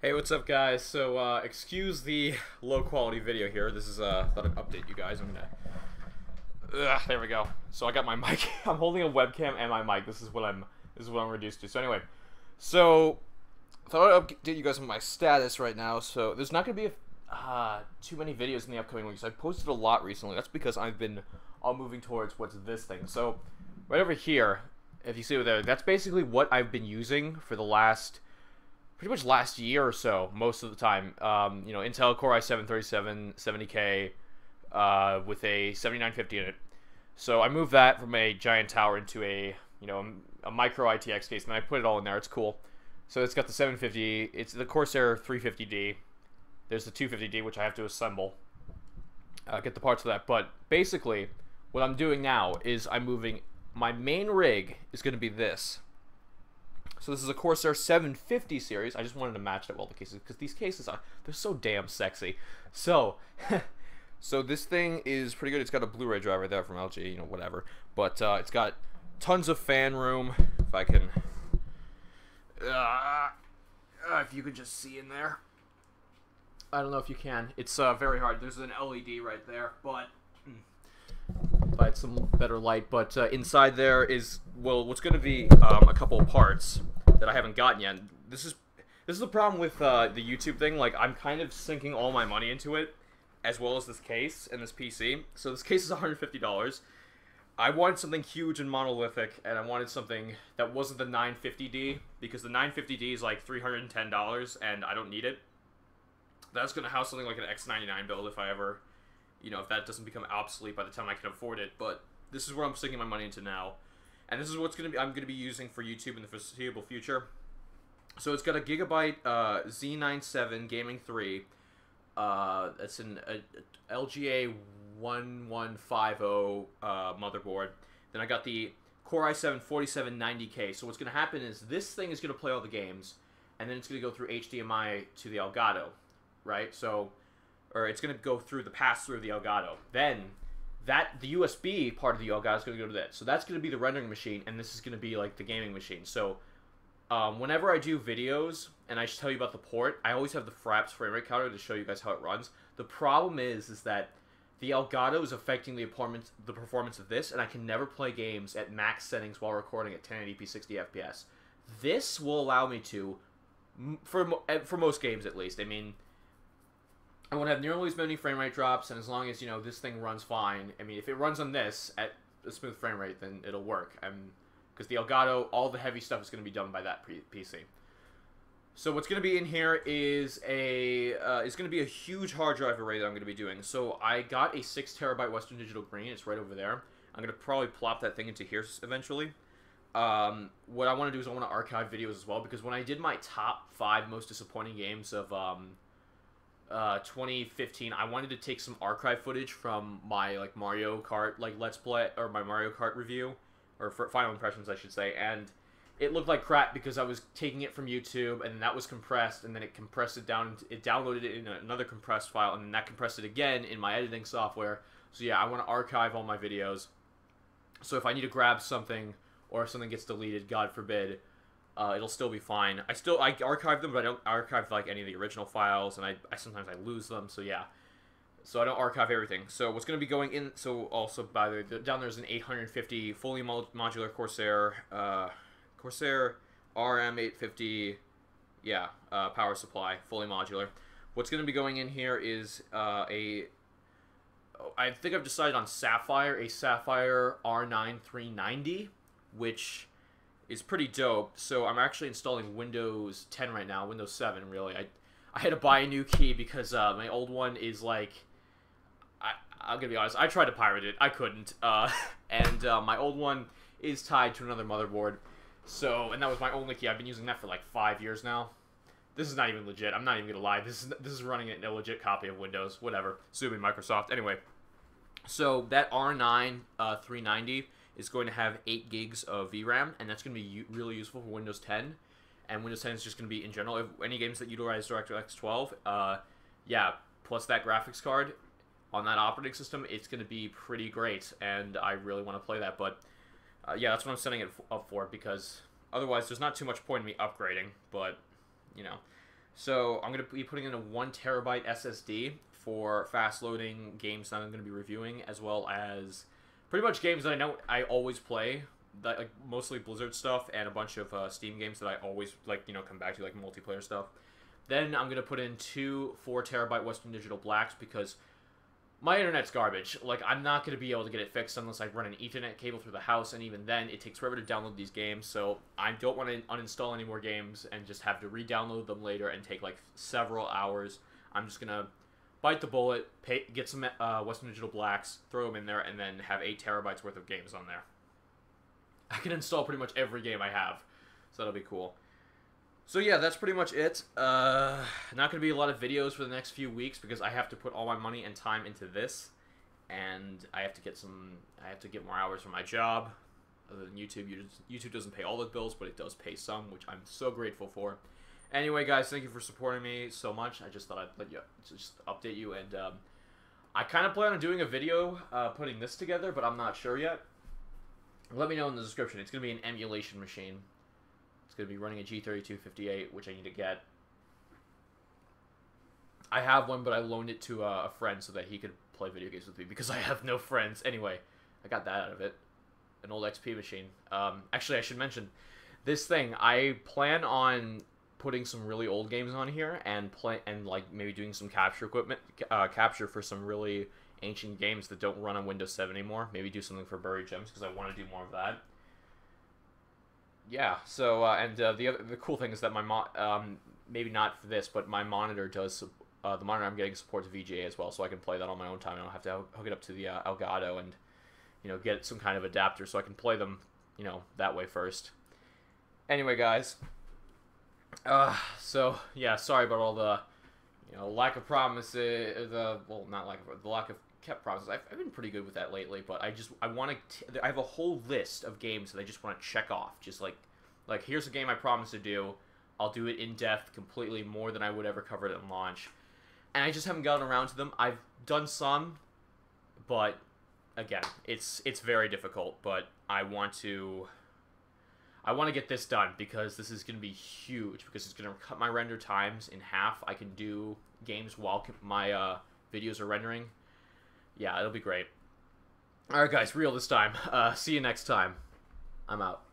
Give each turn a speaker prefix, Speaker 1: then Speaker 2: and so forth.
Speaker 1: Hey, what's up, guys? So, excuse the low quality video here. This is, thought I'd update you guys. I'm gonna. There we go. So I got my mic. I'm holding a webcam and my mic. This is what I'm reduced to. So anyway, thought I'd update you guys on my status right now. So there's not gonna be too many videos in the upcoming weeks. I've posted a lot recently. That's because I've been all moving towards what's this thing. So right over here, if you see it there, that's basically what I've been using for the pretty much last year or so, most of the time. Intel Core i7 3770K with a 7950 in it. So I moved that from a giant tower into a micro ITX case, and I put it all in there. It's cool. So it's got the 750. It's the Corsair 350D. There's the 250D, which I have to assemble. Get the parts for that. But basically, what I'm doing now is I'm moving. My main rig is going to be this. So this is a Corsair 750 series. I just wanted to match up all the cases because these cases they're so damn sexy. So, so this thing is pretty good. It's got a Blu-ray driver there from LG, whatever. But it's got tons of fan room. If I can, if you could just see in there. I don't know if you can. It's very hard. There's an LED right there, but provide some better light. But inside there is, well, what's going to be a couple of parts that I haven't gotten yet. This is the problem with the YouTube thing. Like, I'm kind of sinking all my money into it, as well as this case and this PC. So this case is $150. I wanted something huge and monolithic, and I wanted something that wasn't the 950D, because the 950D is like $310, and I don't need it. That's going to house something like an X99 build if I ever, if that doesn't become obsolete by the time I can afford it. But this is where I'm sinking my money into now. And this is what's I'm going to be using for YouTube in the foreseeable future. So it's got a Gigabyte Z97 Gaming 3. That's an LGA 1150 motherboard. Then I got the Core i7 4790K. So what's going to happen is this thing is going to play all the games, and then it's going to go through HDMI to the Elgato, right? So, or it's going to go through the pass-through of the Elgato. Then the USB part of the Elgato is going to go to that. So that's going to be the rendering machine, and this is going to be like the gaming machine. So whenever I do videos and I tell you about the port, I always have the Fraps frame rate counter to show you guys how it runs. The problem is that the Elgato is affecting the performance of this, and I can never play games at max settings while recording at 1080p 60 FPS. This will allow me to, for most games at least. I mean, I won't have nearly as many frame rate drops, and as long as, this thing runs fine. I mean, if it runs on this at a smooth frame rate, then it'll work. Because the Elgato, all the heavy stuff is going to be done by that PC. So what's going to be in here is going to be a huge hard drive array that I'm going to be doing. So I got a 6TB Western Digital Green. It's right over there. I'm going to probably plop that thing into here eventually. What I want to do is I want to archive videos as well, because when I did my top 5 most disappointing games of 2015, I wanted to take some archive footage from my Mario Kart Let's Play, or my Mario Kart review, or final impressions I should say, and it looked like crap because I was taking it from YouTube, and that was compressed, and then it compressed it down, it downloaded it in another compressed file, and then that compressed it again in my editing software. So yeah, I want to archive all my videos, so if I need to grab something, or if something gets deleted, God forbid, it'll still be fine. I archive them, but I don't archive any of the original files, and I sometimes lose them. So yeah, so I don't archive everything. So what's going to be going in? So also, by the way, down there's an 850 fully modular Corsair Corsair RM850, power supply, fully modular. What's going to be going in here is I think I've decided on a Sapphire R9 390, which is pretty dope. So I'm actually installing Windows 10 right now, Windows 7 really. I had to buy a new key because my old one is I'm gonna be honest, I tried to pirate it, I couldn't, and my old one is tied to another motherboard. So, and that was my only key. I've been using that for 5 years now. This is not even legit. I'm not even gonna lie. This is running an illegit copy of Windows. Whatever. Sue me, Microsoft. Anyway, so that R9 390 is going to have 8 gigs of VRAM, and that's going to be really useful for Windows 10. And Windows 10 is just going to be, in general, if any games that utilize DirectX 12, plus that graphics card on that operating system, it's going to be pretty great, and I really want to play that. But yeah, that's what I'm setting it up for, because otherwise there's not too much point in me upgrading, but, So I'm going to be putting in a 1 terabyte SSD for fast loading games that I'm going to be reviewing, as well as pretty much games that I know I always play, that like mostly Blizzard stuff, and a bunch of Steam games that I always like, you know, come back to, like multiplayer stuff. Then I'm going to put in 2 4 terabyte Western Digital Blacks because my internet's garbage. Like, I'm not going to be able to get it fixed unless I run an Ethernet cable through the house, and even then, it takes forever to download these games, so I don't want to uninstall any more games and just have to re-download them later and take, like, several hours. I'm just going to bite the bullet, get some Western Digital Blacks, throw them in there, and then have 8 terabytes worth of games on there. I can install pretty much every game I have, so that'll be cool. So yeah, that's pretty much it. Not going to be a lot of videos for the next few weeks because I have to put all my money and time into this, and I have to get more hours from my job. Other than YouTube, YouTube doesn't pay all the bills, but it does pay some, which I'm so grateful for. Anyway, guys, thank you for supporting me so much. I just thought I'd just update you, and I kind of plan on doing a video putting this together, but I'm not sure yet. Let me know in the description. It's going to be an emulation machine. It's going to be running a G3258, which I need to get. I have one, but I loaned it to a friend so that he could play video games with me because I have no friends. Anyway, I got that out of it. An old XP machine. Actually, I should mention, this thing, I plan on putting some really old games on here and like maybe doing some capture for some really ancient games that don't run on Windows 7 anymore. Maybe do something for Buried Gems because I want to do more of that. Yeah, so, the cool thing is that my maybe not for this, but my monitor does, the monitor I'm getting supports VGA as well, so I can play that on my own time. I don't have to hook it up to the Elgato and, you know, get some kind of adapter so I can play them, you know, that way first. Anyway, guys, so, yeah, sorry about all the, you know, lack of promises, well, not lack of, the lack of kept promises. I've been pretty good with that lately, but I have a whole list of games that I just want to check off. Just like here's a game I promised to do. I'll do it in depth, completely more than I would ever cover it at launch. And I just haven't gotten around to them. I've done some, but again, it's very difficult. But I want to get this done because this is going to be huge. Because it's going to cut my render times in half. I can do games while my videos are rendering. Yeah, it'll be great. Alright guys, real this time. See you next time. I'm out.